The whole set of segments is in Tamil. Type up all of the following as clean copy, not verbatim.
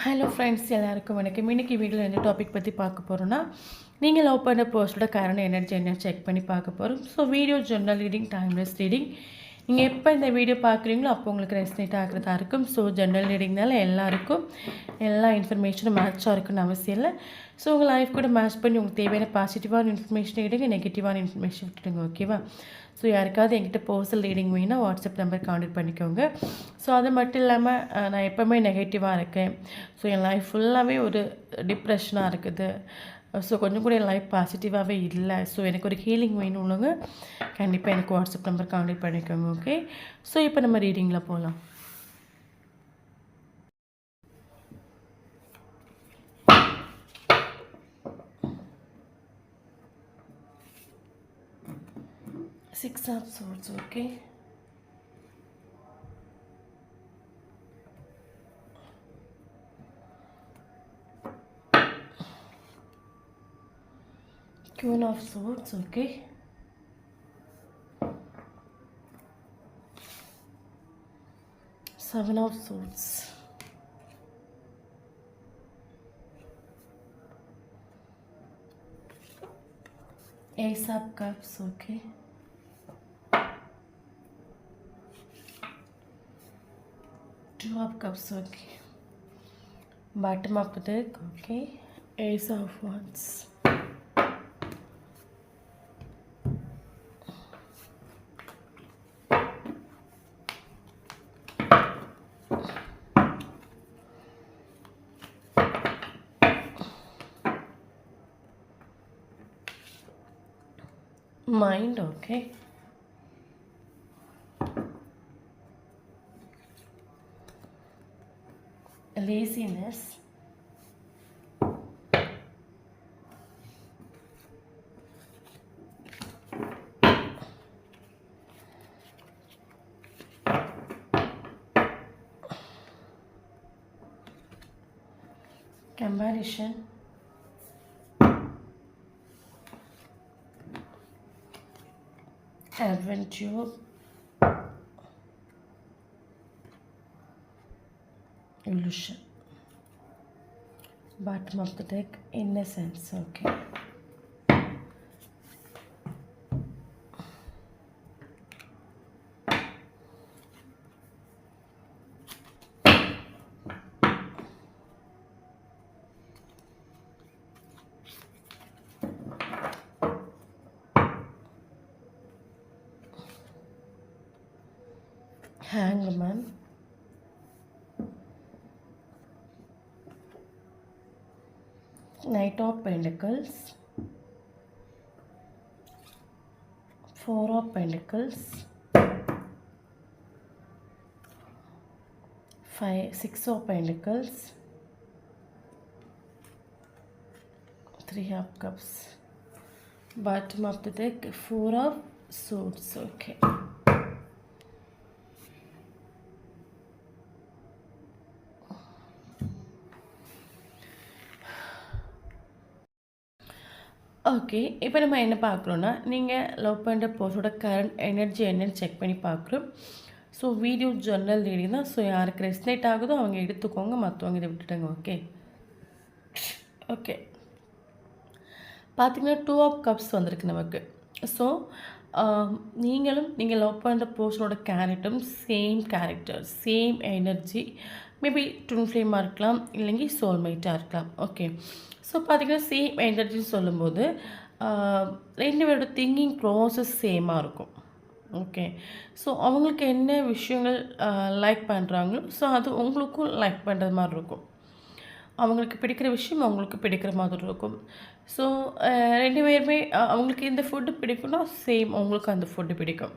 ஹலோ ஃப்ரெண்ட்ஸ் எல்லாருக்கும் வணக்கம். இன்றைக்கி வீடியோவில் எந்த டாபிக் பற்றி பார்க்க போகிறோன்னா, நீங்கள் லவ் பண்ண பர்சனோட கரண்ட் எனர்ஜி என்ன செக் பண்ணி பார்க்க போகிறோம். So video journal reading, timeless reading. நீங்கள் எப்போ இந்த வீடியோ பார்க்குறீங்களோ அப்போ உங்களுக்கு ரெஸ்னேட் ஆகிறதா இருக்கும். ஸோ ஜெர்னல் ரீடிங்னால எல்லாருக்கும் எல்லா இன்ஃபர்மேஷனும் மேட்சாக இருக்குன்னு அவசியம் இல்லை. ஸோ உங்கள் லைஃப் கூட மேட்ச் பண்ணி உங்களுக்கு தேவையான பாசிட்டிவான இன்ஃபர்மேஷன் எடுங்க, நெகட்டிவான இன்ஃபர்மேஷன் விட்டுடுங்க. ஓகேவா? ஸோ யாருக்காவது என்கிட்ட பர்சனல் ரீடிங் வேணுன்னா வாட்ஸ்அப் நம்பர் கான்டெக்ட் பண்ணிக்கோங்க. ஸோ அது மட்டும் இல்லாமல் நான் எப்போவுமே நெகட்டிவாக இருக்கேன், ஸோ என் லைஃப் ஃபுல்லாகவே ஒரு டிப்ரெஷனாக இருக்குது, ஸோ கொஞ்சம் கூட என் லைஃப் பாசிட்டிவாகவே இல்லை, ஸோ எனக்கு ஒரு ஹீலிங் வேணும்னுங்க கண்டிப்பாக எனக்கு வாட்ஸ்அப் நம்பர் கான்டெக்ட் பண்ணிக்கோங்க. ஓகே, ஸோ இப்போ நம்ம ரீடிங்கில் போகலாம். Six of Swords, okay. Queen of Swords, okay. Seven of Swords. Ace of Cups, okay. Two of Cups, okay. Bottom of the deck, okay. Ace of Wands. Mind, okay. Laziness. Comparison. Adventure. Illusion. Bottom of the deck, innocence, okay. Hangman. Knight of Pentacles. Four of Pentacles. Six of Pentacles. Three of Cups. Bottom of the deck, Four of Swords, okay. Okay, இப்போ நம்ம என்ன பார்க்குறோன்னா, நீங்கள் லவ் பண்ணுற பர்சனோட கரண்ட் எனர்ஜி என்னன்னு செக் பண்ணி பார்க்குறோம். ஸோ வீடியோ ஜர்னல் ரீடிங் தான். ஸோ யாருக்கு ரெஸ்னேட் ஆகுதோ அவங்க எடுத்துக்கோங்க, மற்றவங்க இதை விட்டுட்டாங்க. ஓகே ஓகே பார்த்திங்கன்னா டூ ஆஃப் கப்ஸ் வந்திருக்கு நமக்கு. ஸோ நீங்கள் லவ் பண்ணுற பர்சனோட கேரக்டரும் same character, same energy, maybe twin ஃப்ளேமாக இருக்கலாம், இல்லைங்க சோல்மேட்டாக இருக்கலாம். ஓகே, ஸோ பார்த்திங்கன்னா சேம் எனர்ஜின்னு சொல்லும்போது ரெண்டு பேரோட திங்கிங் ப்ராசஸ் சேமாக இருக்கும். ஓகே, ஸோ அவங்களுக்கு என்ன விஷயங்கள் லைக் பண்ணுறாங்களோ ஸோ அது உங்களுக்கும் லைக் பண்ணுறது மாதிரி இருக்கும். அவங்களுக்கு பிடிக்கிற விஷயம் அவங்களுக்கு பிடிக்கிற மாதிரி இருக்கும். ஸோ ரெண்டு பேருமே அவங்களுக்கு இந்த ஃபுட்டு பிடிக்கும்னா சேம் அவங்களுக்கு அந்த ஃபுட்டு பிடிக்கும்.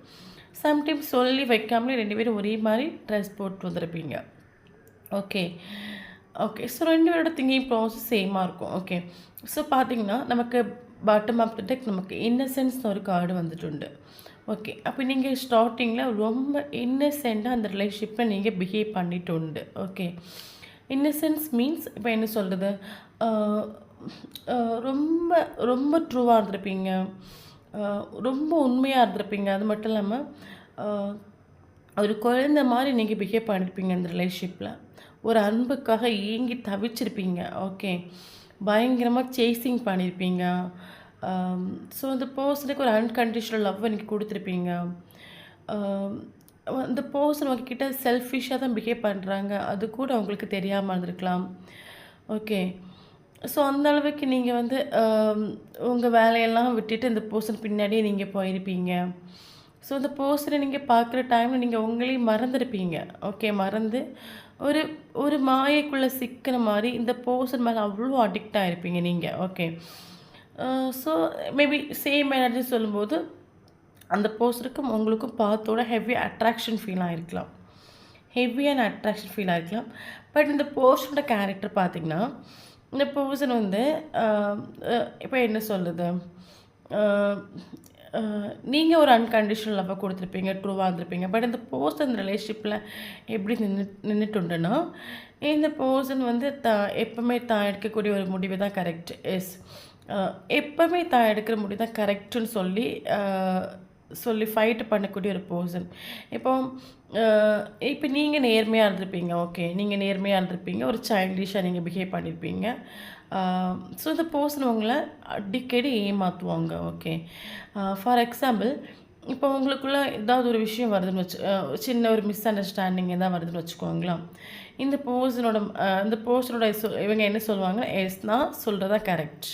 சம்டைம்ஸ் சொல்லி வைக்காமலே ரெண்டு பேரும் ஒரே மாதிரி ட்ரெஸ் போட்டு வந்துருப்பீங்க. ஓகே ஓகே ஸோ ரெண்டு பேரோட திங்கிங் ப்ராசஸ் சேமாக இருக்கும். ஓகே, ஸோ பார்த்திங்கன்னா நமக்கு பாட்டம் ஆஃப் த டெக் நமக்கு இன்னசென்ஸ்னு ஒரு கார்டு வந்துட்டு. ஓகே, அப்போ நீங்கள் ஸ்டார்டிங்கில் ரொம்ப இன்னசென்ட்டாக அந்த ரிலேஷன்ஷிப்பில் நீங்கள் பிஹேவ் பண்ணிட்டு உண்டு. ஓகே, இன்னசென்ஸ் மீன்ஸ் இப்போ என்ன சொல்கிறது, ரொம்ப ரொம்ப ட்ரூவாக இருந்திருப்பீங்க, ரொம்ப உண்மையாக இருந்திருப்பீங்க. அது மட்டும் இல்லாமல் ஒரு குழந்தை மாதிரி நீங்கள் பிஹேவ் பண்ணியிருப்பீங்க இந்த ரிலேஷன்ஷிப்பில். ஒரு அன்புக்காக ஏங்கி தவிச்சிருப்பீங்க. ஓகே. பயங்கரமாக சேசிங் பண்ணியிருப்பீங்க. ஸோ அந்த பர்சனுக்கு ஒரு அன்கண்டிஷனல் லவ் எனக்கு கொடுத்துருப்பீங்க. அந்த பர்சன் உங்ககிட்ட செல்ஃபிஷாக தான் பிஹேவ் பண்ணுறாங்க. அது கூட உங்களுக்கு தெரியாமல் இருந்திருக்கலாம். ஓகே. ஸோ அந்த அளவுக்கு நீங்கள் வந்து உங்கள் வேலையெல்லாம் விட்டுட்டு இந்த பர்சன் பின்னாடியே நீங்கள் போயிருப்பீங்க. ஸோ அந்த பர்சனை நீங்கள் பார்க்குற டைமில் நீங்கள் உங்களையும் மறந்துருப்பீங்க. ஓகே. மறந்து ஒரு ஒரு மாயைக்குள்ளே சிக்கின மாதிரி இந்த பர்சன் மேலே அவ்வளோ அடிக்ட் ஆகிருப்பீங்க நீங்கள். Okay. So maybe same energy சொல்லும்போது அந்த பர்சனுக்கும் உங்களுக்கும் பார்த்தோட ஹெவி அட்ராக்ஷன் ஃபீல் ஆகிருக்கலாம். ஹெவியான அட்ராக்ஷன் ஃபீல் ஆகிருக்கலாம். பட் இந்த பர்சனோட கேரக்டர் பார்த்திங்கன்னா, இந்த பர்சன் வந்து இப்போ என்ன சொல்லுது, நீங்கள் ஒரு அன்கண்டிஷனல் லவ்வை கொடுத்துருப்பீங்க, ட்ரூவாக இருந்திருப்பீங்க. பட் இந்த பர்சன் ரிலேஷன்ஷிப்பில் எப்படி நின்றுட்டுண்டுன்னா, இந்த பர்சன் வந்து எப்போவுமே தான் எடுக்கக்கூடிய ஒரு முடிவு தான் கரெக்ட். எப்போவுமே தான் எடுக்கிற முடிவு தான் கரெக்டுன்னு சொல்லி ஃபைட் பண்ணக்கூடிய ஒரு பர்சன். இப்போ நீங்கள் நேர்மையாக இருந்திருப்பீங்க. ஓகே. நீங்கள் நேர்மையாக இருந்திருப்பீங்க. ஒரு சைல்டிஷாக நீங்கள் பிஹேவ் பண்ணியிருப்பீங்க. ஸோ இந்த பர்சன் உங்களை அடிக்கடி ஏமாற்றுவாங்க. ஓகே. ஃபார் எக்ஸாம்பிள், இப்போ உங்களுக்குள்ளே ஏதாவது ஒரு விஷயம் வருதுன்னு சின்ன ஒரு மிஸ் அண்டர்ஸ்டாண்டிங் எதாவது வருதுன்னு வச்சுக்கோங்களா. இந்த பர்சனோட இவங்க என்ன சொல்லுவாங்க, நான் சொல்கிறதா கரெக்ட்,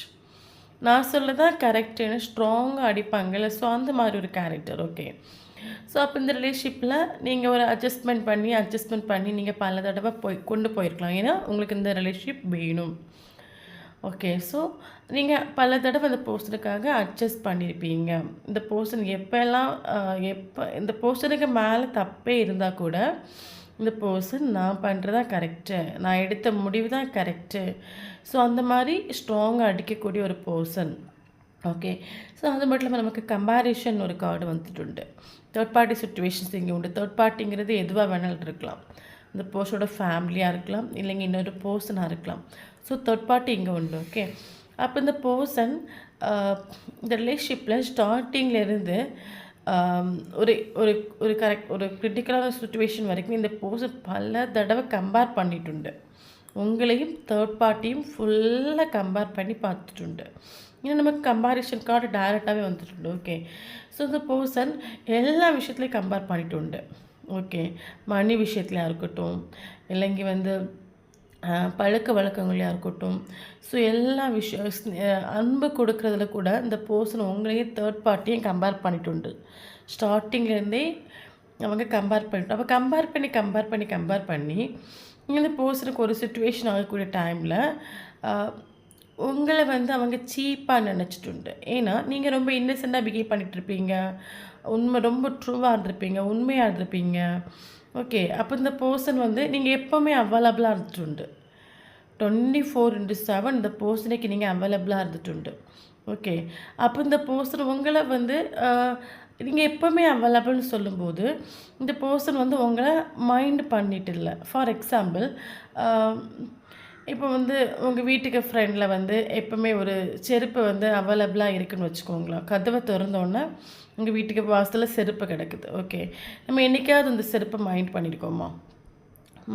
நான் சொல்லதான் கரெக்டுன்னு ஸ்ட்ராங்காக அடிப்பாங்கல்ல. ஸோ அந்த மாதிரி ஒரு கேரக்டர். ஓகே. ஸோ அப்போ இந்த ரிலேஷன்ஷிப்பில் நீங்கள் ஒரு அட்ஜஸ்ட்மெண்ட் பண்ணி நீங்கள் பல தடவை கொண்டு போயிருக்கலாம். ஏன்னா உங்களுக்கு இந்த ரிலேஷன்ஷிப் வேணும். ஓகே. ஸோ நீங்கள் பல தடவை அந்த பர்சனுக்காக அட்ஜஸ்ட் பண்ணியிருப்பீங்க. இந்த பர்சன் எப்போ இந்த பர்சனுக்கு மேலே தப்பே இருந்தால் கூட இந்த பர்சன் நான் பண்ணுறதா கரெக்டு, நான் எடுத்த முடிவு தான் கரெக்டு. ஸோ அந்த மாதிரி ஸ்ட்ராங்காக அடிக்கக்கூடிய ஒரு பர்சன். ஓகே. ஸோ அது மட்டும் இல்லாமல் நமக்கு கம்பேரிஷன் ஒரு கார்டு வந்துட்டு தேர்ட் பார்ட்டி சுச்சுவேஷன்ஸ் இங்கே உண்டு. தேர்ட் பார்ட்டிங்கிறது எதுவாக வேணாலும் இருக்கலாம். இந்த பர்சனோட ஃபேமிலியாக இருக்கலாம், இல்லைங்க இன்னொரு பர்சனாக இருக்கலாம். ஸோ தேர்ட் பார்ட்டி இங்கே உண்டு. ஓகே. அப்போ இந்த பர்சன் இந்த ரிலேஷன்ஷிப்பில் ஸ்டார்டிங்லேருந்து ஒரு ஒரு ஒரு ஒரு கிரிட்டிக்கலான சுச்சுவேஷன் வரைக்கும் இந்த பர்சன் பல தடவை கம்பேர் பண்ணிட்டுண்டு. உங்களையும் தேர்ட் பார்ட்டியும் ஃபுல்லாக கம்பேர் பண்ணி பார்த்துட்டுண்டு. ஏன்னா நமக்கு கம்பேரிஷன் கார்டு டைரெக்டாகவே வந்துட்டு. ஓகே. ஸோ இந்த பர்சன் எல்லா விஷயத்துலையும் கம்பேர் பண்ணிட்டு உண்டு. ஓகே. மணி விஷயத்துலையாக இருக்கட்டும், இல்லைங்க வந்து பழக்க வழக்கங்களையாக இருக்கட்டும். ஸோ எல்லா அன்பு கொடுக்குறதுல கூட இந்த பர்சன் உங்களையும் தேர்ட் பார்ட்டியும் கம்பேர் பண்ணிட்டு உண்டு. ஸ்டார்டிங்லேருந்தே அவங்க கம்பேர் பண்ணிட்டு, அப்போ கம்பேர் பண்ணி இந்த பர்சனுக்கு ஒரு சுச்சுவேஷன் ஆகக்கூடிய டைமில் உங்களை வந்து அவங்க சீப்பாக நினச்சிட்டுண்டு. ஏன்னா நீங்கள் ரொம்ப இன்னசென்ட்டாக பிஹேவ் பண்ணிகிட்ருப்பீங்க, ரொம்ப ட்ரூவாக இருந்திருப்பீங்க, உண்மையாக இருந்திருப்பீங்க. ஓகே. அப்போ இந்த பர்சன் வந்து நீங்கள் எப்போவுமே அவைலபிளாக இருந்துட்டுண்டு. 24/7 இந்த பர்சனுக்கு நீங்கள் அவைலபிளாக இருந்துட்டுண்டு. ஓகே. அப்போ இந்த பர்சன் உங்களை வந்து நீங்கள் எப்போவுமே அவைலபிள்னு சொல்லும்போது இந்த பர்சன் வந்து உங்களை மைண்ட் பண்ணிட்டு இல்லை. ஃபார் எக்ஸாம்பிள், இப்போ வந்து உங்கள் வீட்டுக்கு ஃப்ரெண்டில் வந்து எப்போவுமே ஒரு செருப்பு வந்து அவைலபிளாக இருக்குதுன்னு வச்சுக்கோங்களேன். கதவை திறந்தோன்னே உங்கள் வீட்டுக்கு வாசலில் செருப்பு கிடக்குது. ஓகே. நம்ம என்றைக்காவது அந்த செருப்பை மைண்ட் பண்ணியிருக்கோமா?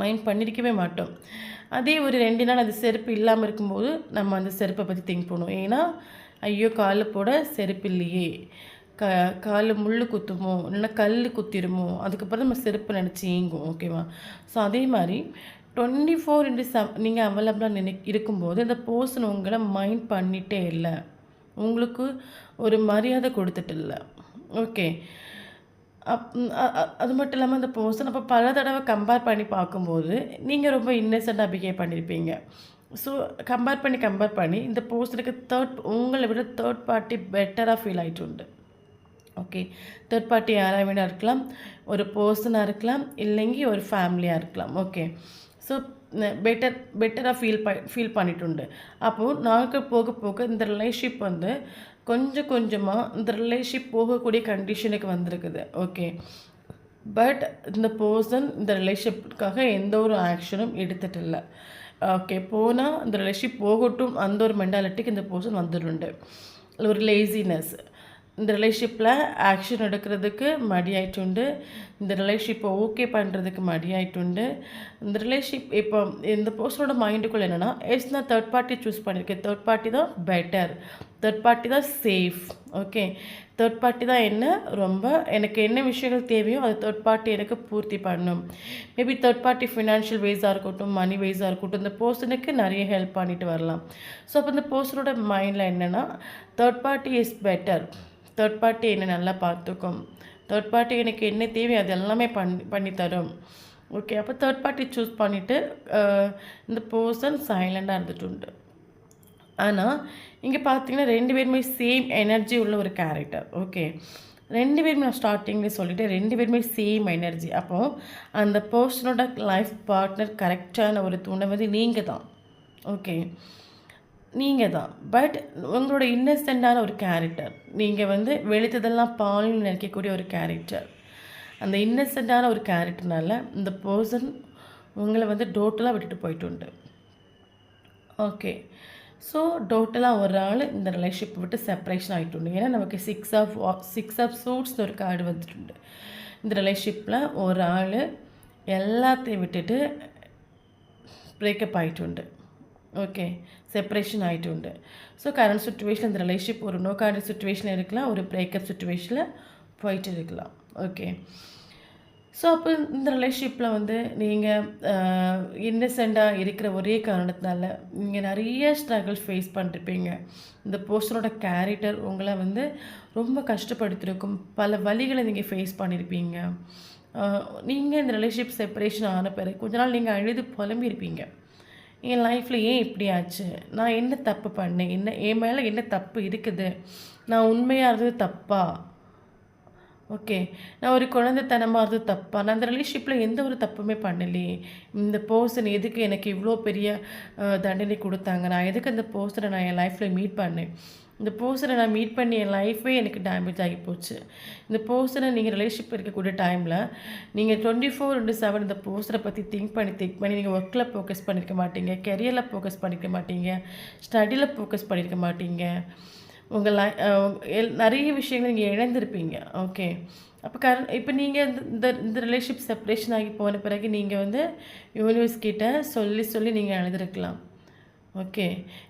மைண்ட் பண்ணியிருக்கவே மாட்டோம். அதே ஒரு 2 நாள் அந்த செருப்பு இல்லாமல் இருக்கும்போது நம்ம அந்த செருப்பை பற்றி திங்க் பண்ணுவோம். ஏன்னா ஐயோ காலில் போட செருப்பு இல்லையே, காலில் முள் குத்துமோ, இல்லைன்னா கல் குத்திடுமோ, அதுக்கப்புறம் நம்ம செருப்பு நினச்சி ஏங்கும். ஓகேவா? ஸோ அதே மாதிரி 24/7 நீங்கள் அவைலபிளாக இருக்கும்போது இந்த பர்சன் உங்களை மைண்ட் பண்ணிகிட்டே இல்லை, உங்களுக்கு ஒரு மரியாதை கொடுத்துட்டு இல்லை. ஓகே. அது மட்டும் இல்லாமல் அந்த பர்சன் அப்போ பல தடவை கம்பேர் பண்ணி பார்க்கும்போது நீங்கள் ரொம்ப இன்னசென்ட்டாக பிஹேவ் பண்ணியிருப்பீங்க. ஸோ கம்பேர் பண்ணி இந்த பர்சனுக்கு உங்களை விட தேர்ட் பார்ட்டி பெட்டராக ஃபீல் ஆகிட்டு உண்டு. ஓகே. தேர்ட் பார்ட்டி யாராக வேணா இருக்கலாம், ஒரு பர்சனாக இருக்கலாம், இல்லைங்க ஒரு ஃபேமிலியாக இருக்கலாம். ஓகே. ஸோ பெட்டராக ஃபீல் பண்ணிட்டு உண்டு. அப்போது நாட்கள் போக போக இந்த ரிலேஷன்ஷிப் வந்து கொஞ்சமாக இந்த ரிலேஷன்ஷிப் போகக்கூடிய கண்டிஷனுக்கு வந்திருக்குது. ஓகே. பட் இந்த பர்சன் இந்த ரிலேஷன்ஷிப்புக்காக எந்த ஒரு ஆக்ஷனும் எடுத்துகிட்டு இல்லை. ஓகே. போனால் இந்த ரிலேஷன்ஷிப் போகட்டும் அந்த ஒரு மென்டாலிட்டிக்கு இந்த பர்சன் வந்துடுண்டு. ஒரு லேசினஸ், இந்த ரிலேஷன்ஷிப்பில் ஆக்ஷன் எடுக்கிறதுக்கு மடி ஆயிட்டுண்டு. இந்த ரிலேஷன்ஷிப்பை ஓகே பண்ணுறதுக்கு மடி ஆயிட்டுண்டு. இந்த ரிலேஷன்ஷிப் இப்போ இந்த பர்சனோட மைண்டுக்குள்ளே என்னென்னா, நான் தேர்ட் பார்ட்டி சூஸ் பண்ணியிருக்கேன். தேர்ட் பார்ட்டி தான் பெட்டர், தேர்ட் பார்ட்டி தான் சேஃப். ஓகே, தேர்ட் பார்ட்டி தான் என்ன ரொம்ப எனக்கு என்ன விஷயங்கள் தேவையோ அது தேர்ட் பார்ட்டி எனக்கு பூர்த்தி பண்ணும். மேபி தேர்ட் பார்ட்டி ஃபினான்ஷியல் வைஸாக இருக்கட்டும், மணி வைஸாக இருக்கட்டும், இந்த பர்சனுக்கு நிறைய ஹெல்ப் பண்ணிட்டு வரலாம். ஸோ அப்போ இந்த பர்சனோட மைண்டில் என்னென்னா, third party is better, third party என்னை நல்லா பார்த்துக்கும், தேர்ட் பார்ட்டி எனக்கு என்ன தேவை அது எல்லாமே பண்ணி தரும். ஓகே, அப்போ தேர்ட் பார்ட்டி சூஸ் பண்ணிவிட்டு இந்த பர்சன் சைலண்டாக இருந்துட்டு உண்டு. ஆனால் இங்கே பார்த்தீங்கன்னா 2 பேருமே சேம் எனர்ஜி உள்ள ஒரு கேரக்டர். ஓகே, 2 பேருமே நான் ஸ்டார்டிங்லேயே சொல்லிவிட்டு 2 பேருமே சேம் எனர்ஜி. அப்போது அந்த பர்சனோட லைஃப் பார்ட்னர் கரெக்டான ஒரு துணை வந்து நீங்கள் தான். ஓகே, நீங்கள் தான். பட் உங்களோட இன்னசென்ட்டான ஒரு கேரக்டர், நீங்கள் வந்து வெளுத்ததெல்லாம் பால்னு நினைக்கக்கூடிய ஒரு கேரக்டர். அந்த இன்னசென்ட்டான ஒரு கேரக்டர்னால இந்த பர்சன் உங்களை வந்து டோட்டலாக விட்டுட்டு போயிட்டு உண்டு. ஓகே, ஸோ டோட்டலாக ஒரு ஆள் இந்த ரிலேஷன்ஷிப்பை விட்டு செப்பரேஷன் ஆகிட்டு. ஏன்னா நமக்கு 6 ஆஃப் சூட்ஸ்னு ஒரு கார்டு வந்துட்டு. இந்த ரிலேஷன்ஷிப்பில் ஒரு ஆள் எல்லாத்தையும் விட்டுட்டு பிரேக்கப் ஆகிட்டு. ஓகே, செப்பரேஷன் ஆகிட்டு. ஸோ கரண்ட் சுச்சுவேஷன் இந்த ரிலேஷன்ஷிப் ஒரு நோ கார்டு சுச்சுவேஷனில் இருக்கலாம், ஒரு பிரேக்கப் சுச்சுவேஷனில் போயிட்டு இருக்கலாம். ஓகே, ஸோ அப்போ இந்த ரிலேஷன்ஷிப்பில் வந்து நீங்கள் இன்னசென்ட்டாக இருக்கிற ஒரே காரணத்தினால நீங்கள் நிறைய ஸ்ட்ரகிள்ஸ் ஃபேஸ் பண்ணிருப்பீங்க. இந்த பர்சனோட கேரக்டர் உங்களை வந்து ரொம்ப கஷ்டப்படுத்திருக்கும். பல வழிகளை நீங்கள் ஃபேஸ் பண்ணியிருப்பீங்க. நீங்கள் இந்த ரிலேஷன்ஷிப் செப்பரேஷன் ஆன பிறகு கொஞ்ச நாள் நீங்கள் அழுது புலம்பியிருப்பீங்க. என் லைஃப்பில் ஏன் இப்படி ஆச்சு, நான் என்ன தப்பு பண்ணேன், என் மேலே என்ன தப்பு இருக்குது, நான் உண்மையாக இருந்தது தப்பா, ஓகே நான் ஒரு குழந்தைத்தனமாக இருந்தது தப்பா, நான் அந்த ரிலேஷன்ஷிப்பில் எந்த ஒரு தப்புமே பண்ணலையே, இந்த பர்சன் எதுக்கு எனக்கு இவ்வளோ பெரிய தண்டனை கொடுத்தாங்க, நான் எதுக்கு அந்த பர்சனை நான் என் லைஃப்பில் மீட் பண்ணேன், இந்த பர்சனை நான் மீட் பண்ணி என் லைஃபே எனக்கு டேமேஜ் ஆகி போச்சு. இந்த பர்சனை நீங்கள் ரிலேஷன்ஷிப் இருக்கக்கூடிய டைமில் நீங்கள் 24/7 இந்த பர்சனை பற்றி திங்க் பண்ணி நீங்கள் ஒர்க்கில் ஃபோக்கஸ் பண்ணியிருக்க மாட்டீங்க, கெரியரில் ஃபோக்கஸ் பண்ணியிருக்க மாட்டீங்க, ஸ்டடியில் ஃபோக்கஸ் பண்ணியிருக்க மாட்டீங்க, உங்கள் நிறைய விஷயங்கள் நீங்கள் இழந்திருப்பீங்க. ஓகே, அப்போ இப்போ நீங்கள் இந்த இந்த ரிலேஷன்ஷிப் செப்பரேஷன் ஆகி போன பிறகு நீங்கள் வந்து யூனிவர்ஸ் கிட்ட சொல்லி நீங்கள் எழுதிருக்கலாம். ஓகே,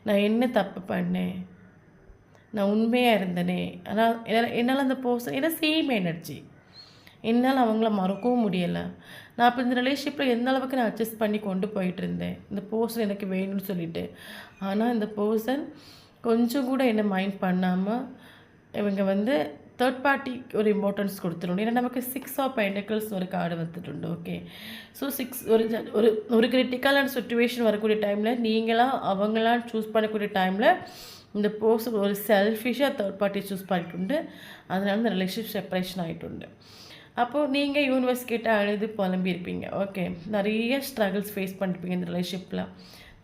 நான் என்ன தப்பு பண்ணேன், நான் உண்மையாக இருந்தேனே, ஆனால் என்னால் அந்த பர்சன் ஏன்னா சேம் எனர்ஜி, என்னால் அவங்கள மறக்கவும் முடியலை. நான் இப்போ இந்த ரிலேஷன்ஷிப்பில் எந்த அளவுக்கு நான் அட்ஜஸ்ட் பண்ணி கொண்டு போயிட்டு இருந்தேன், இந்த பர்சன் எனக்கு வேணும்னு சொல்லிட்டு. ஆனால் இந்த பர்சன் கொஞ்சம் கூட என்ன மைண்ட் பண்ணாமல் இவங்க வந்து தேர்ட் பார்ட்டி ஒரு இம்பார்ட்டன்ஸ் கொடுத்துருணும். ஏன்னா நமக்கு 6 ஆஃப் பென்டக்கிள்ஸ் ஒரு கார்டு வந்துட்டு. ஓகே, ஸோ 6 ஒரு ஒரு கிரிட்டிக்கலான சுச்சுவேஷன் வரக்கூடிய டைமில் நீங்களாம் அவங்களாம் சூஸ் பண்ணக்கூடிய டைமில் இந்த பர்சன் ஒரு செல்ஃபிஷாக தேர்ட் பார்ட்டி சூஸ் பண்ணிட்டு, அதனால இந்த ரிலேஷன்ஷிப் செப்பரேஷன் ஆகிட்டு. அப்போது நீங்கள் யூனிவர்ஸ் கிட்ட அழுது புலம்பியிருப்பீங்க. ஓகே, நிறைய ஸ்ட்ரகிள்ஸ் ஃபேஸ் பண்ணியிருப்பீங்க இந்த ரிலேஷன்ஷிப்பில்.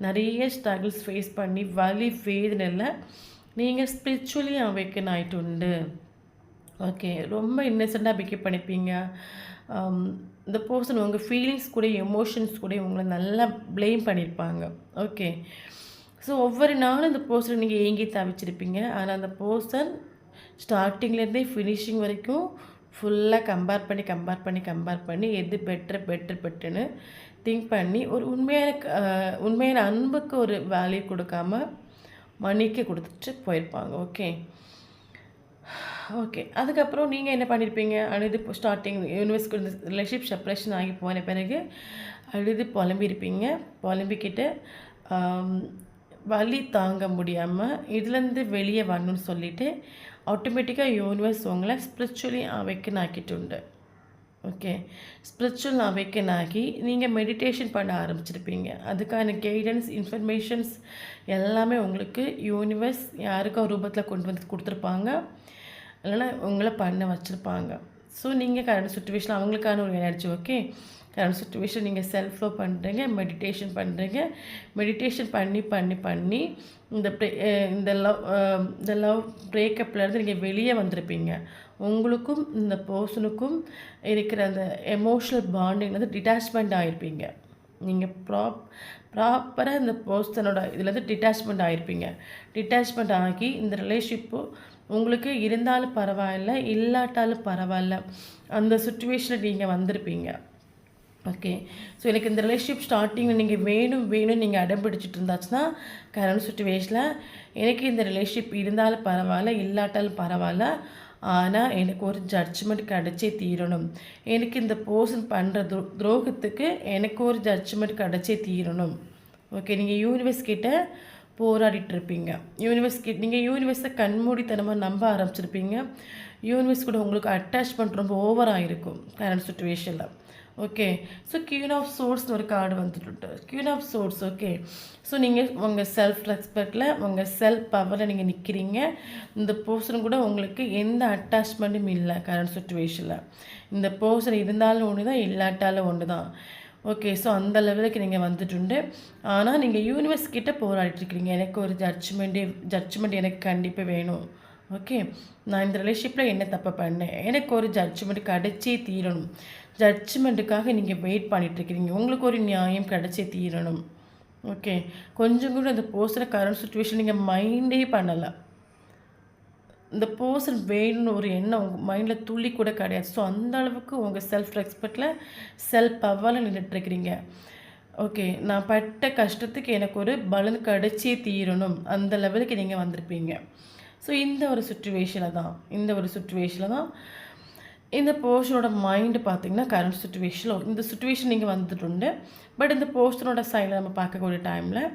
நிறைய ஸ்ட்ரகிள்ஸ் ஃபேஸ் பண்ணி வலி வேதனையில் நீங்கள் ஸ்பிரிச்சுவலி அவேக்கன் ஆகிட்டு. ஓகே, ரொம்ப இன்னசென்ட்டாக பிக்கப் பண்ணிப்பீங்க. இந்த பர்சன் உங்கள் ஃபீலிங்ஸ் கூட எமோஷன்ஸ் கூட உங்களை நல்லா ப்ளேம் பண்ணியிருப்பாங்க. ஓகே, ஸோ ஒவ்வொரு நாளும் இந்த பர்சனை நீங்கள் ஏங்கி தவிச்சிருப்பீங்க. ஆனால் அந்த பர்சன் ஸ்டார்டிங்லேருந்தே ஃபினிஷிங் வரைக்கும் ஃபுல்லாக கம்பேர் பண்ணி எது பெட்டர்னு திங்க் பண்ணி ஒரு உண்மையான அன்புக்கு ஒரு வேல்யூ கொடுக்காம மணிக்கு கொடுத்துட்டு போயிருப்பாங்க. ஓகே, அதுக்கப்புறம் நீங்கள் என்ன பண்ணியிருப்பீங்க, அழுது ஸ்டார்டிங் யூனிவர்ஸ்க்கு இந்த ரிலேஷன்ஷிப் செப்பரேஷன் ஆகி போன பிறகு அழுது புலம்பிக்கிட்டு வலி தாங்க முடியாமல் இதுலேருந்து வெளியே வரணும்னு சொல்லிவிட்டு ஆட்டோமேட்டிக்காக யூனிவர்ஸ் உங்களை ஸ்பிரிச்சுவலி அவேக்கன் ஆக்கிட்டு. ஓகே, ஸ்பிரிச்சுவல் அவேக்கன் ஆகி நீங்கள் மெடிடேஷன் பண்ண ஆரம்பிச்சிருப்பீங்க. அதுக்கான கைடன்ஸ் இன்ஃபர்மேஷன்ஸ் எல்லாமே உங்களுக்கு யூனிவர்ஸ் யாருக்கோ ரூபத்தில் கொண்டு வந்து கொடுத்துருப்பாங்க, இல்லைன்னா உங்களை பண்ண வச்சுருப்பாங்க. ஸோ நீங்கள் கரண்ட் சுச்சுவேஷன் அவங்களுக்கான ஒரு எனர்ஜி. ஓகே, கரண்ட் சுச்சுவேஷன் நீங்கள் செல்ஃப் லவ் பண்ணுறீங்க, மெடிடேஷன் பண்ணுறீங்க, மெடிடேஷன் பண்ணி இந்த லவ் பிரேக்கப்லேருந்து நீங்கள் வெளியே வந்திருப்பீங்க. உங்களுக்கும் இந்த பர்சனுக்கும் இருக்கிற அந்த எமோஷ்னல் பாண்டிங் வந்து டிட்டாச்மெண்ட் ஆகிருப்பீங்க. நீங்கள் ப்ராப்பராக இந்த பர்சனோட இதுலேருந்து டிட்டாச்மெண்ட் ஆகிருப்பீங்க. டிட்டாச்மெண்ட் ஆகி இந்த ரிலேஷன்ஷிப்பு உங்களுக்கு இருந்தாலும் பரவாயில்ல, இல்லாட்டாலும் பரவாயில்ல. அந்த சிச்சுவேஷனில் நீங்கள் வந்திருப்பீங்க. ஓகே. ஸோ எனக்கு இந்த ரிலேஷன்ஷிப் ஸ்டார்டிங்கில் நீங்கள் வேணும் வேணும்னு நீங்கள் அடம் பிடிச்சிட்டு இருந்தாச்சுன்னா, கரண்ட் சிச்சுவேஷனில் எனக்கு இந்த ரிலேஷன்ஷிப் இருந்தாலும் பரவாயில்ல, இல்லாட்டாலும் பரவாயில்ல. ஆனால் எனக்கு ஒரு ஜட்ஜ்மெண்ட் கிடச்சே தீரணும். எனக்கு இந்த பர்சன் பண்ணுற துரோகத்துக்கு எனக்கு ஒரு ஜட்ஜ்மெண்ட் கிடச்சே தீரணும். ஓகே. நீங்கள் யூனிவர்ஸ் கிட்ட போராடிட்டுருப்பீங்க. நீங்கள் யூனிவர்ஸை கண்மூடித்தனமாக நம்ப ஆரம்பிச்சிருப்பீங்க. யூனிவர்ஸ் கூட உங்களுக்கு அட்டாச்மெண்ட் ரொம்ப ஓவராக இருக்கும் கரண்ட் சுச்சுவேஷனில். ஓகே. ஸோ கியூன் ஆஃப் சோர்ஸ்னு ஒரு கார்டு வந்துட்டு queen of source. Okay. So நீங்கள் உங்கள் செல்ஃப் ரெஸ்பெக்டில் உங்கள் செல்ஃப் பவரில் நீங்கள் நிற்கிறீங்க. இந்த பர்சன் கூட உங்களுக்கு எந்த அட்டாச்மெண்ட்டும் இல்லை கரண்ட் சுச்சுவேஷனில். இந்த பர்சன் இருந்தாலும் ஒன்று தான், இல்லாட்டாலும் ஒன்று தான். ஓகே. ஸோ அந்த லெவலுக்கு நீங்கள் வந்துட்டு. ஆனால் நீங்கள் யூனிவர்ஸ் கிட்டே போராடிட்டுருக்கிறீங்க. எனக்கு ஒரு ஜட்ஜ்மெண்ட் எனக்கு கண்டிப்பாக வேணும். ஓகே. நான் இந்த ரிலேஷன்ஷிப்பில் என்ன தப்பு பண்ணேன், எனக்கு ஒரு ஜட்ஜ்மெண்ட் கிடச்சே தீரணும். ஜட்ஜ்மெண்ட்டுக்காக நீங்கள் வெயிட் பண்ணிகிட்ருக்கிறீங்க. உங்களுக்கு ஒரு நியாயம் கிடச்சே தீரணும். ஓகே. கொஞ்சம் கூட அந்த பர்சனை கரண்ட் சுச்சுவேஷன் நீங்கள் மைண்டே பண்ணலை. இந்த பர்சன் வேணும்னு ஒரு எண்ணம் உங்கள் மைண்டில் துள்ளி கூட கிடையாது. ஸோ அந்த அளவுக்கு உங்கள் செல்ஃப் ரெஸ்பெக்டில் செல்ஃப் பவரில் நின்றுட்டுருக்கிறீங்க. ஓகே. நான் பட்ட கஷ்டத்துக்கு எனக்கு ஒரு பலன் கிடச்சே தீரணும். அந்த லெவலுக்கு நீங்கள் வந்திருப்பீங்க. ஸோ இந்த ஒரு சுச்சுவேஷனில் தான் இந்த பர்சனோட மைண்டு பார்த்திங்கன்னா கரண்ட் சுச்சுவேஷனில் இந்த சுச்சுவேஷன் நீங்கள் வந்துட்டு. பட் இந்த பர்சனோட சைடில் நம்ம பார்க்கக்கூடிய டைமில்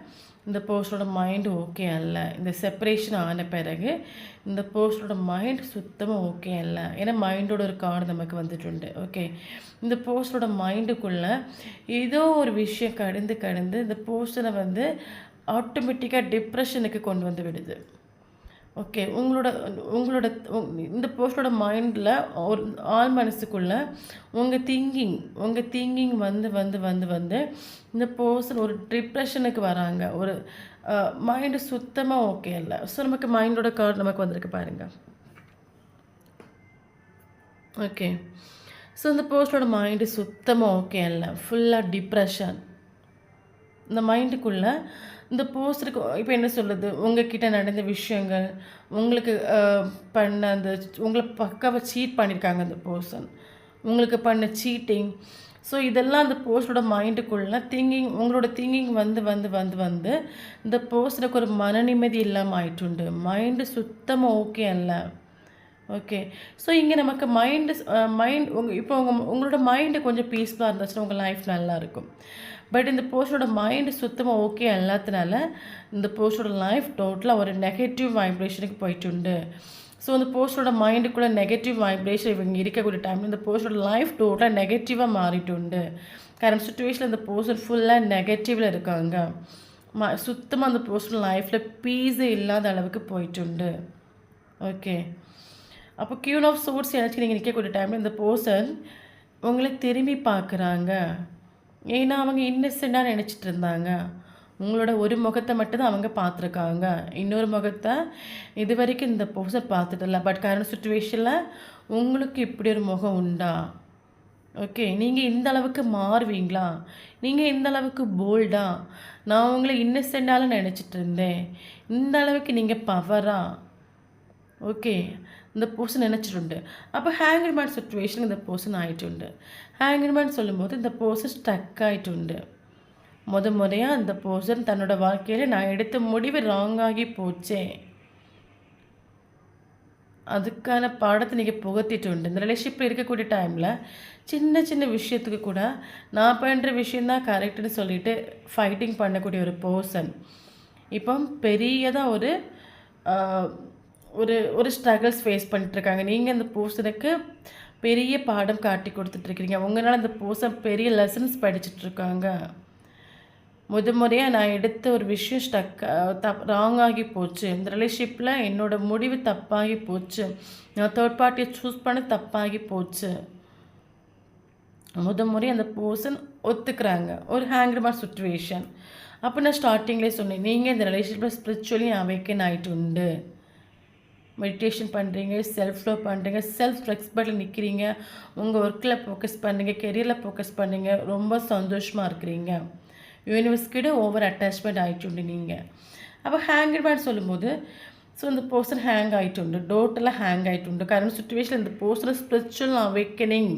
இந்த பர்சனோட மைண்டு ஓகே அல்ல. இந்த செப்பரேஷன் ஆன பிறகு இந்த பர்சனோட மைண்டு சுத்தமாக ஓகே அல்ல. ஏன்னா மைண்டோட ஒரு கார்டு நமக்கு வந்துட்டு. ஓகே. இந்த பர்சனோட மைண்டுக்குள்ளே ஏதோ ஒரு விஷயம் கடந்து இந்த பர்சனை வந்து ஆட்டோமேட்டிக்காக டிப்ரெஷனுக்கு கொண்டு வந்து விடுது. ஓகே. உங்களோட இந்த பர்சனோட மைண்டில் ஒரு ஆள் மனசுக்குள்ளே உங்கள் திங்கிங் வந்து இந்த பர்சன் ஒரு டிப்ரெஷனுக்கு வராங்க. ஒரு மைண்டு சுத்தமாக ஓகே இல்லை. ஸோ நமக்கு மைண்டோட கார்டு நமக்கு வந்திருக்கு பாருங்கள். ஓகே. ஸோ இந்த பர்சனோட மைண்டு சுத்தமாக ஓகே இல்லை, ஃபுல்லாக டிப்ரெஷன். இந்த மைண்டுக்குள்ளே இந்த போஸ்டருக்கு இப்போ என்ன சொல்லுது, உங்ககிட்ட நடந்த விஷயங்கள், உங்களுக்கு பண்ண அந்த உங்களை பக்காவாக சீட் பண்ணியிருக்காங்க அந்த பர்சன், உங்களுக்கு பண்ண சீட்டிங். ஸோ இதெல்லாம் அந்த போஸ்டரோட மைண்டுக்குள்ளே உங்களோட திங்கிங் வந்து இந்த போஸ்டருக்கு ஒரு மன நிம்மதி இல்லாமல் ஆயிட்டுண்டு. மைண்டு சுத்தமாக ஓகே அல்ல. ஓகே. ஸோ இங்கே நமக்கு உங்களோட மைண்டு கொஞ்சம் பீஸ்ஃபுல்லாக இருந்துச்சுன்னா உங்கள் லைஃப் நல்லாயிருக்கும். பட் இந்த பர்சனோட மைண்டு சுத்தமாக ஓகே அல்லாதனால இந்த பர்சனோட லைஃப் டோட்டலாக ஒரு நெகட்டிவ் வைப்ரேஷனுக்கு போயிட்டுண்டு. ஸோ இந்த பர்சனோட மைண்டுக்குள்ளே நெகட்டிவ் வைப்ரேஷன் இவங்க இருக்கக்கூடிய டைமில் இந்த பர்சனோட லைஃப் டோட்டலாக நெகட்டிவாக மாறிட்டுண்டு. கரண்ட் சுச்சுவேஷனில் இந்த பர்சன் ஃபுல்லாக நெகட்டிவில் இருக்காங்க. சுத்தமாக அந்த பர்சனல் லைஃப்பில் பீஸே இல்லாத அளவுக்கு போயிட்டுண்டு. ஓகே. அப்போ கியூன் ஆஃப் சோர்ஸ் எனக்கு நீங்கள் நிற்கக்கூடிய டைமில் இந்த பர்சன் உங்களை திரும்பி பார்க்குறாங்க. ஏன்னா அவங்க இன்னசென்ட்டாக நினச்சிட்டு இருந்தாங்க. உங்களோட ஒரு முகத்தை மட்டும்தான் அவங்க பார்த்துருக்காங்க. இன்னொரு முகத்தை இது வரைக்கும் இந்த பர்சன் பார்த்துட்டல. பட் கரண்ட் சுச்சுவேஷனில் உங்களுக்கு இப்படி ஒரு முகம் உண்டா? ஓகே. நீங்கள் இந்த அளவுக்கு மாறுவீங்களா? நீங்கள் இந்த அளவுக்கு போல்டா? நான் உங்களை இன்னசென்ட்டால நினச்சிட்டு இருந்தேன். இந்த அளவுக்கு நீங்கள் பவரா? ஓகே. இந்த பர்சன் நினச்சிട്ടുണ്ട്. அப்போ ஹேங்கர்மேன் சுச்சுவேஷன் இந்த பர்சன் ஆகிட்டுண்டு. ஹேங்கர்மேன் சொல்லும்போது இந்த பர்சன் ஸ்டக் ஆகிட்டுண்டு. முறையாக அந்த பர்சன் தன்னோட வாழ்க்கையில் நான் எடுத்த முடிவு ராங்காகி போச்சே, அதுக்கான பாடத்தை நீங்கள் புகத்திட்டு உண்டு. இந்த ரிலேஷன்ஷிப்பில் இருக்கக்கூடிய டைமில் சின்ன விஷயத்துக்கு கூட நான் பண்ணுற விஷயந்தான் கரெக்டுன்னு சொல்லிட்டு ஃபைட்டிங் பண்ணக்கூடிய ஒரு பர்சன் இப்போ பெரியதாக ஒரு ஸ்ட்ரகிள்ஸ் ஃபேஸ் பண்ணிட்டுருக்காங்க. நீங்கள் அந்த பர்சனுக்கு பெரிய பாடம் காட்டி கொடுத்துட்ருக்கீங்க. உங்களால் அந்த பர்சன் பெரிய லெசன்ஸ் படிச்சுட்ருக்காங்க. முறையாக நான் எடுத்த ஒரு விஷயம் ராங்காகி போச்சு. இந்த ரிலேஷன்ஷிப்பில் என்னோடய முடிவு தப்பாகி போச்சு. நான் தேர்ட் பார்ட்டியை சூஸ் பண்ண தப்பாகி போச்சு. முறையாக அந்த பர்சன் ஒத்துக்கிறாங்க. ஒரு ஹேங்கர்மேன் சுச்சுவேஷன். அப்போ நான் ஸ்டார்டிங்லேயே சொன்னேன், நீங்கள் இந்த ரிலேஷன்ஷிப்பில் ஸ்பிரிச்சுவலி அவேக்கன் ஆகிட்டு உண்டு. மெடிடேஷன் பண்ணுறீங்க, செல்ஃப் லவ் பண்ணுறீங்க, செல்ஃப் ரெஸ்பெக்டில் நிற்கிறீங்க, உங்கள் ஒர்க்கில் ஃபோக்கஸ் பண்ணுறீங்க, கெரியரில் ஃபோக்கஸ் பண்ணுறீங்க, ரொம்ப சந்தோஷமாக இருக்கிறீங்க. யூனிவர்ஸ்கிட்ட ஓவர் அட்டாச்மெண்ட் ஆகிட்டுண்டு நீங்கள். அப்போ ஹேங்கர்மேன் சொல்லும்போது സോ இந்த പേഴ്സൺ ഹാങ് ആയിട്ടുണ്ട്, ഡോട്ടെല്ലാം ഹാങ് ആയിട്ടുണ്ട്. കറണ്ട് സിറ്റുവേഷൻ இந்த പേഴ്സൺ ஸ்பிரிச்சுவல் அவேக்கனிங்,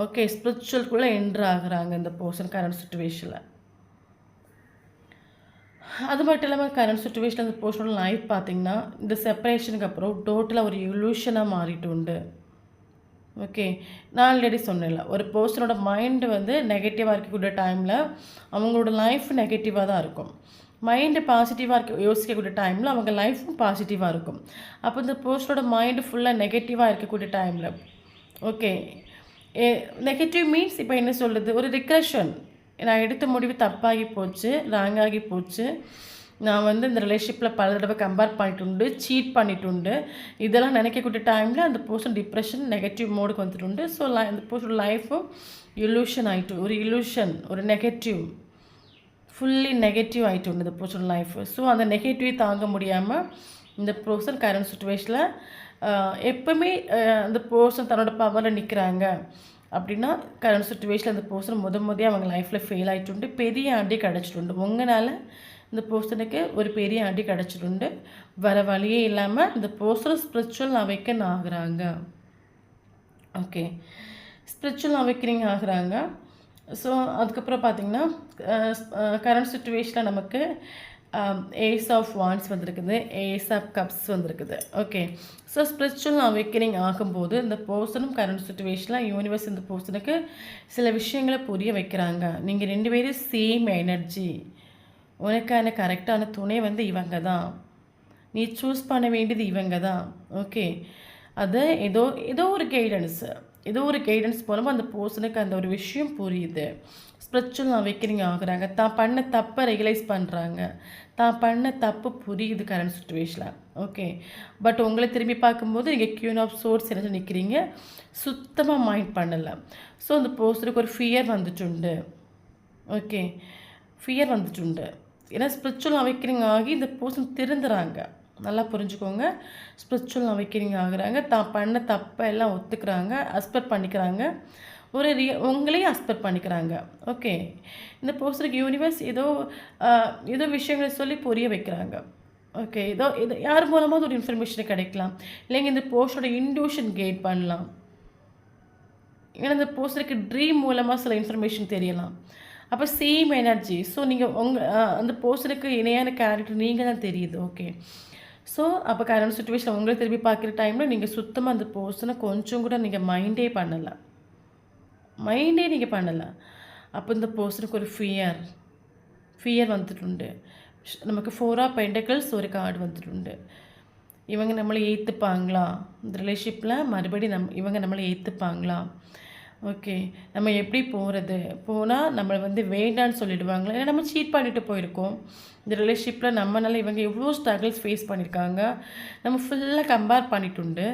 ஓகே, ஸ்பிரிச்சுவல்குள்ளே என்ட்ரு ஆகுறாங்க இந்த பேர்சன் கரண்ட் சுச்சுவேஷனில். அது மட்டும் இல்லாமல் கரண்ட் சுச்சுவேஷனில் இந்த பேர்சனோட லைஃப் பார்த்திங்கன்னா இந்த செப்பரேஷனுக்கு அப்புறம் டோட்டலாக ஒரு இல்யூஷனாக மாறிட்டு உண்டு. ஓகே, நான் ஆல்ரெடி சொன்னேன்ல, ஒரு பர்சனோட மைண்டு வந்து நெகட்டிவாக இருக்கக்கூடிய டைமில் அவங்களோட லைஃப் நெகட்டிவாக தான் இருக்கும். மைண்டு பாசிட்டிவாக யோசிக்கக்கூடிய டைமில் அவங்க லைஃப்பும் பாசிட்டிவாக இருக்கும். அப்போ இந்த பர்சனோட மைண்டு ஃபுல்லாக நெகட்டிவாக இருக்கக்கூடிய டைமில், ஓகே, நெகட்டிவ் மீன்ஸ் இப்போ என்ன சொல்கிறது, ஒரு ரிக்ரெஷன், நான் எடுத்த முடிவு தப்பாகி போச்சு, ராங்காகி போச்சு, நான் வந்து இந்த ரிலேஷன்ஷிப்பில் பல தடவை கம்பேர் பண்ணிட்டு சீட் பண்ணிட்டு இதெல்லாம் நினைக்கக்கூடிய டைமில் அந்த பர்சன் டிப்ரெஷன் நெகட்டிவ் மோடுக்கு வந்துட்டு. ஸோ அந்த பர்சனோட லைஃப்பும் இல்யூஷன் ஆகிட்டு, ஒரு இல்யூஷன், ஒரு நெகட்டிவ், ஃபுல்லி நெகட்டிவ் ஆகிட்டு இந்த பர்சனோட லைஃபு. ஸோ அந்த நெகட்டிவ் தாங்க முடியாமல் இந்த பர்சன் கரண்ட் சுச்சுவேஷனில் எப்போவுமே அந்த பர்சன் தன்னோட பவரில் நிற்கிறாங்க அப்படின்னா கரண்ட் சுச்சுவேஷனில் அந்த பர்சன் முதையாக அவங்க லைஃப்பில் ஃபெயில் ஆகிட்டு பெரிய அடி கிடச்சிட்டு உங்களால் இந்த பர்சனுக்கு ஒரு பெரிய அடி கிடச்சிட்டு வர வழியே இல்லாமல் இந்த பர்சன் ஸ்பிரிச்சுவல் அவேக்கன் ஆகுறாங்க. ஓகே, ஸ்பிரிச்சுவல் அவேக்கனிங் ஆகுறாங்க. ஸோ அதுக்கப்புறம் பார்த்திங்கன்னா கரண்ட் சுச்சுவேஷனில் நமக்கு ஏஸ் ஆஃப் வான்ஸ் வந்திருக்குது, ஏஸ் ஆஃப் கப்ஸ் வந்திருக்குது. ஓகே, ஸோ ஸ்பிரிச்சுவல் அவேக்கனிங் ஆகும்போது இந்த பர்சனும் கரண்ட் சுச்சுவேஷனில் யூனிவர்ஸ் இந்த பர்சனுக்கு சில விஷயங்களை புரிய வைக்கிறாங்க. நீங்கள் 2 பேரும் சேம் எனர்ஜி, உனக்கான கரெக்டான துணை வந்து இவங்க தான், நீ சூஸ் பண்ண வேண்டியது இவங்க தான். ஓகே, அது ஏதோ ஒரு கைடன்ஸ் மூலமாக அந்த பர்சனுக்கு அந்த ஒரு விஷயம் புரியுது. ஸ்பிரிச்சுவல் அவேக்கனிங் ஆகுறாங்க, தான் பண்ண தப்பை ரியலைஸ் பண்ணுறாங்க, தான் பண்ண தப்பு புரியுது கரண்ட் சுச்சுவேஷனில். ஓகே, பட் உங்களை திரும்பி பார்க்கும்போது நீங்கள் கியூன் ஆஃப் சோர்ஸ் என்ன நிற்கிறீங்க, சுத்தமாக மைண்ட் பண்ணலை. ஸோ அந்த பர்சனுக்கு ஒரு ஃபியர் வந்துட்டுண்டு. ஓகே, ஃபியர் வந்துட்டுண்டு. ஏன்னா ஸ்பிரிச்சுவல் அவேக்கனிங் ஆகி இந்த பர்சன் திருந்துறாங்க. நல்லா புரிஞ்சுக்கோங்க, ஸ்பிரிச்சுவல் அவேக்கனிங் ஆகுறாங்க, தான் பண்ண தப்பை எல்லாம் ஒத்துக்கிறாங்க, அக்செப்ட் பண்ணிக்கிறாங்க, ஒரு உங்களையும் அக்செப்ட் பண்ணிக்கிறாங்க. ஓகே, இந்த பர்சனுக்கு யூனிவர்ஸ் ஏதோ விஷயங்களை சொல்லி புரிய வைக்கிறாங்க. ஓகே, ஏதோ யார் மூலமாக ஒரு இன்ஃபர்மேஷன் கிடைக்கலாம், இல்லைங்க இந்த பர்சனோட இன்ட்யூஷன் கெயின் பண்ணலாம், ஏன்னா இந்த பர்சனுக்கு ட்ரீம் மூலமாக சில இன்ஃபர்மேஷன் தெரியலாம். அப்போ சேம் எனர்ஜி. ஸோ நீங்கள் அந்த பர்சனுக்கு இணையான கேரக்டர் நீங்கள் தான் தெரியுது. ஓகே, ஸோ அப்போ கரண்ட் சுச்சுவேஷன் உங்களை திரும்பி பார்க்குற டைமில் நீங்கள் சுத்தமாக அந்த பர்சனை கொஞ்சம் கூட நீங்கள் மைண்டே பண்ணலை. அப்போ இந்த பர்சனுக்கு ஒரு ஃபியர் வந்துட்டு. நமக்கு 4 ஆஃப் பென்டக்கிள்ஸ் ஒரு கார்டு வந்துட்டு. இவங்க நம்மளை ஏற்றுப்பாங்களா, இந்த ரிலேஷன்ஷிப்பில் மறுபடியும் இவங்க நம்மளை ஏற்றுப்பாங்களா, ஓகே, நம்ம எப்படி போனால் நம்மளை வந்து வேண்டான்னு சொல்லிவிடுவாங்களா, ஏன்னா நம்ம சீட் பண்ணிட்டு போயிருக்கோம் இந்த ரிலேஷன்ஷிப்பில், நம்மளால் இவங்க எவ்வளோ ஸ்ட்ரகிள்ஸ் ஃபேஸ் பண்ணியிருக்காங்க, நம்ம ஃபுல்லாக கம்பேர் பண்ணிட்டு.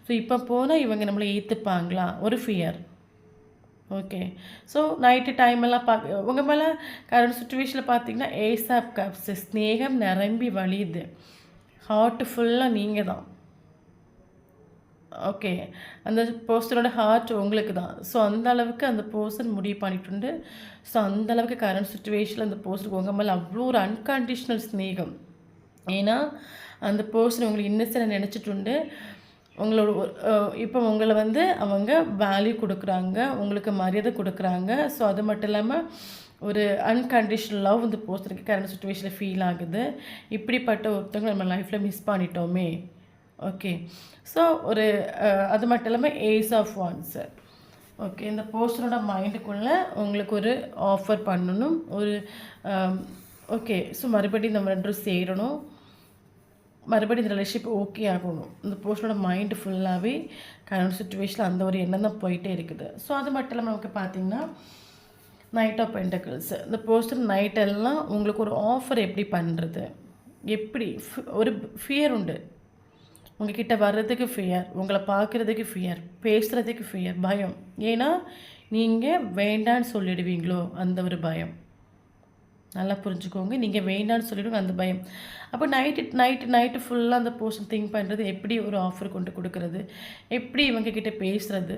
ஸோ இப்போ போனால் இவங்க நம்மளை ஏற்றுப்பாங்களா, ஒரு ஃபியர். ஓகே, ஸோ நைட்டு டைமெல்லாம் உங்கள் மேலே கரண்ட் சுச்சுவேஷனில் பார்த்தீங்கன்னா ஏஸ் ஆஃப் கப்ஸ், ஸ்நேகம் நிரம்பி வழியுது, ஹார்ட்டு ஃபுல்லாக நீங்கள் தான். ஓகே, அந்த பர்சனோட ஹார்ட் உங்களுக்கு தான். ஸோ அந்த அளவுக்கு அந்த பர்சன் முடிவு பண்ணிட்டு. ஸோ அந்த அளவுக்கு கரண்ட் சுச்சுவேஷனில் அந்த பர்சனுக்கு உங்கள் மேலே அவ்வளோ ஒரு அன்கண்டிஷ்னல் ஸ்நேகம். ஏன்னா அந்த பர்சன் உங்களுக்கு இன்னசென்ட் நினச்சிட்டு உங்களோட இப்போ உங்களை வந்து அவங்க வேல்யூ கொடுக்குறாங்க, உங்களுக்கு மரியாதை கொடுக்குறாங்க. ஸோ அது மட்டும் இல்லாமல் ஒரு அன்கண்டிஷ்னல் லவ் இந்த பர்சனுக்கு கரண்ட் சுச்சுவேஷனில் ஃபீல் ஆகுது. இப்படிப்பட்ட ஒருத்தவங்க நம்ம லைஃப்பில் மிஸ் பண்ணிட்டோமே. ஓகே, ஸோ ஒரு அது மட்டும் இல்லாமல் ஏஸ் ஆஃப் வான்ஸ். ஓகே, இந்த பர்சனோட மைண்டுக்குள்ளே உங்களுக்கு ஒரு ஆஃபர் பண்ணணும், ஒரு ஓகே, ஸோ மறுபடியும் இந்த 2 சேரணும், மறுபடியும் இந்த ரிலேஷன்ஷிப் ஓகே ஆகணும். இந்த பர்சனோட மைண்டு ஃபுல்லாகவே கரண்ட் சுச்சுவேஷனில் அந்த ஒரு எண்ணம் தான் போயிட்டே இருக்குது. ஸோ அது மட்டும் இல்லாமல் நமக்கு பார்த்திங்கன்னா நைட் ஆஃப் பென்டக்கிள்ஸ், இந்த பர்சன் நைட்டெல்லாம் உங்களுக்கு ஒரு ஆஃபர் எப்படி பண்ணுறது, எப்படி ஒரு ஃபியர் உண்டு, உங்ககிட்ட வர்றதுக்கு ஃபியர், உங்களை பார்க்குறதுக்கு ஃபியர், பேசுகிறதுக்கு ஃபியர், பயம். ஏன்னா நீங்கள் வேண்டான்னு சொல்லிடுவீங்களோ அந்த ஒரு பயம். நல்லா புரிஞ்சுக்கோங்க, நீங்கள் வேண்டான்னு சொல்லிவிடுங்க அந்த பயம். அப்போ நைட்டு ஃபுல்லாக அந்த பர்சன் திங்க் பண்ணுறது, எப்படி ஒரு ஆஃபர் கொண்டு கொடுக்குறது, எப்படி இவங்கக்கிட்ட பேசுகிறது,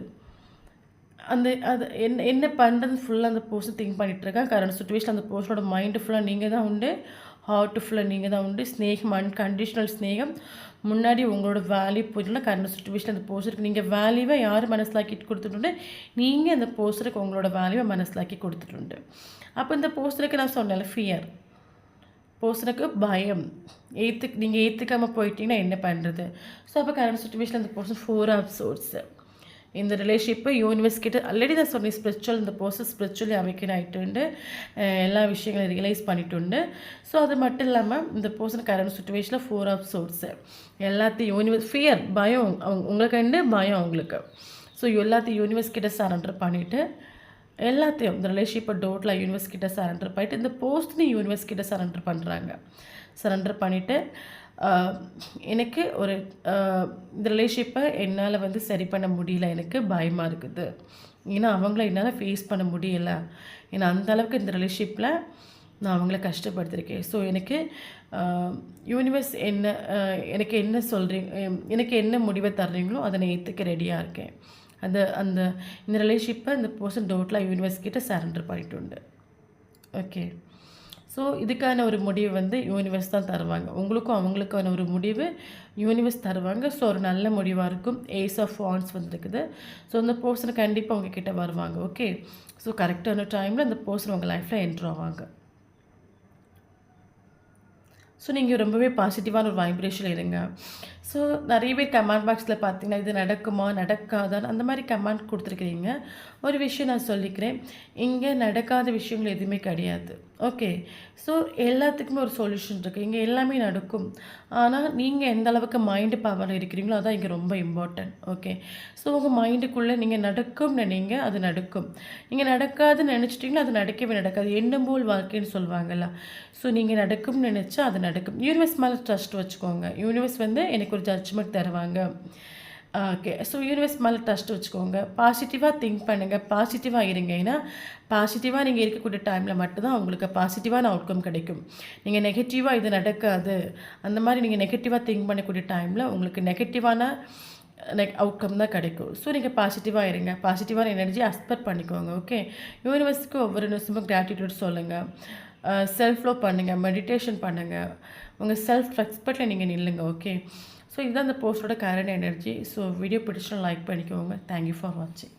அது என்ன பண்ணுறது ஃபுல்லாக அந்த பர்சன் திங்க் பண்ணிகிட்ருக்கா. கரண்ட் சுச்சுவேஷன் அந்த பர்சனோட மைண்டு ஃபுல்லாக நீங்கள் தான் உண்டு, ஹார்ட்ஃபுல்லாக நீங்கள் தான் உண்டு. ஸ்நேகம், அன்கண்டிஷ்னல் ஸ்நேகம். முன்னாடி உங்களோட வேல்யூ போயிட்டுனா கரண்ட் சுச்சுவேஷன் அந்த போஸ்டருக்கு நீங்கள் வேல்யூவை யார் மனசிலாக்கிட்டு கொடுத்துட்டு நீங்கள் அந்த போஸ்டருக்கு உங்களோட வேல்யூவை மனசிலாக்கி கொடுத்துட்டு. அப்போ இந்த போஸ்டருக்கு நான் சொன்னேன் ஃபியர், போஸ்டருக்கு பயம், நீங்கள் ஏற்றுக்காமல் போயிட்டீங்கன்னா என்ன பண்ணுறது? ஸோ அப்போ கரண்ட் சுச்சுவேஷன் அந்த போஸ்டர் 4 ஆஃப் சோர்ஸு. இந்த ரிலேஷன்ஷிப்பை யூனிவர்ஸ் கிட்ட ஆல்ரெடி நான் சொன்னேன், ஸ்பிரிச்சுவல் இந்த பர்சன் ஸ்பிரிச்சுவலி அவேக்கன் ஆகிட்டு எல்லா விஷயங்களையும் ரியலைஸ் பண்ணிட்டு. ஸோ அது மட்டும் இல்லாமல் இந்த பர்சன் கரண்ட் சுச்சுவேஷனில் 4 ஆஃப் சோர்ஸு எல்லாத்தையும் யூனிவர்ஸ் ஃபியர் பயம் உங்களுக்கு கண்டு பயம் அவங்களுக்கு. ஸோ எல்லாத்தையும் யூனிவர்ஸ் கிட்ட சரண்டர் பண்ணிவிட்டு எல்லாத்தையும் இந்த ரிலேஷன்ஷிப்பை டோட்டலாக யூனிவர்ஸ் கிட்ட சரண்டர் பண்ணிவிட்டு இந்த போஸ்ட்னு யூனிவர்ஸ் கிட்ட சரண்டர் பண்ணுறாங்க. சரண்டர் பண்ணிவிட்டு எனக்கு ஒரு இந்த ரிலேஷன்ஷிப்பை என்னால் வந்து சரி பண்ண முடியல, எனக்கு பயமாக இருக்குது. ஏன்னா அவங்கள என்னால் ஃபேஸ் பண்ண முடியலை. ஏன்னா அந்தளவுக்கு இந்த ரிலேஷன்ஷிப்பில் நான் அவங்கள கஷ்டப்படுத்திருக்கேன். ஸோ எனக்கு யூனிவர்ஸ் எனக்கு என்ன சொல்கிறீங்க, எனக்கு என்ன முடிவை தர்றீங்களோ அதை நான் ஏற்றுக்க ரெடியாக இருக்கேன். அந்த இந்த ரிலேஷன்ஷிப்பை இந்த பர்சன் டோட்டலாக யூனிவர்ஸ் கிட்ட சரண்டர் பண்ணிட்டு. ஓகே, ஸோ இதுக்கான ஒரு முடிவு வந்து யூனிவர்ஸ் தான் தருவாங்க. உங்களுக்கும் அவங்களுக்கான ஒரு முடிவு யூனிவர்ஸ் தருவாங்க. ஸோ ஒரு நல்ல முடிவாக இருக்கும். ஏஸ் ஆஃப் வாண்ட்ஸ் வந்துருக்குது. ஸோ அந்த பர்சன் கண்டிப்பாக உங்ககிட்ட வருவாங்க. ஓகே, ஸோ கரெக்டான டைமில் அந்த பர்சன் உங்கள் லைஃப்பில் என்ட்ரு ஆவாங்க. ஸோ நீங்கள் ரொம்பவே பாசிட்டிவான ஒரு வைப்ரேஷன் இருங்க. ஸோ நிறைய பேர் கமெண்ட் பாக்ஸில் பார்த்தீங்கன்னா இது நடக்குமா நடக்காதான்னு அந்த மாதிரி கமெண்ட் கொடுத்துருக்கிறீங்க. ஒரு விஷயம் நான் சொல்லிக்கிறேன், இங்கே நடக்காத விஷயங்கள் எதுவுமே கிடையாது. ஓகே, ஸோ எல்லாத்துக்குமே ஒரு சொல்யூஷன் இருக்குது. இங்கே எல்லாமே நடக்கும். ஆனால் நீங்கள் எந்த அளவுக்கு மைண்டு பவர் இருக்கிறீங்களோ அதான் இங்கே ரொம்ப இம்பார்ட்டன்ட். ஓகே, ஸோ உங்கள் மைண்டுக்குள்ளே நீங்கள் நடக்கும்னு நினைங்க, அது நடக்கும். நீங்கள் நடக்காதுன்னு நினச்சிட்டிங்கன்னா அது நடக்கவே நடக்காது. எண்ணம் போல் வாழ்க்கைன்னு சொல்லுவாங்கள்ல. ஸோ நீங்கள் நடக்கும்னு நினச்சா அது நடக்கும். யூனிவர்ஸ் மேலே ட்ரஸ்ட் வச்சுக்கோங்க. யூனிவர்ஸ் வந்து எனக்கு ஒரு ஜட்ஜ்மெண்ட் தருவாங்க. ஓகே, ஸோ யூனிவர்ஸ் மேலே ட்ரஸ்ட் வச்சுக்கோங்க. பாசிட்டிவாக திங்க் பண்ணுங்கள், பாசிட்டிவாக இருங்க. ஏன்னா பாசிட்டிவாக நீங்கள் இருக்கக்கூடிய டைமில் மட்டும்தான் உங்களுக்கு பாசிட்டிவான அவுட்கம் கிடைக்கும். நீங்கள் நெகட்டிவாக இது நடக்காது அந்த மாதிரி நீங்கள் நெகட்டிவாக திங்க் பண்ணக்கூடிய டைமில் உங்களுக்கு நெகட்டிவான அவுட்கம் தான் கிடைக்கும். ஸோ நீங்கள் பாசிட்டிவாக இருங்க, பாசிட்டிவான எனர்ஜி அக்செப்ட் பண்ணிக்கோங்க. ஓகே, யூனிவர்ஸுக்கு ஒவ்வொரு நிமிஷமும் கிராட்டிடியூட் சொல்லுங்கள், செல்ஃப் லவ் பண்ணுங்கள், மெடிடேஷன் பண்ணுங்கள், உங்கள் செல்ஃப் ரெஸ்பெக்டில் நீங்கள் நில்லுங்க. ஓகே, ஸோ இதுதான் அந்த போஸ்டோட கரண்ட் எனர்ஜி. ஸோ வீடியோ பிடிச்சா லைக் பண்ணிக்கோங்க. தேங்க்யூ ஃபார் வாட்சிங்.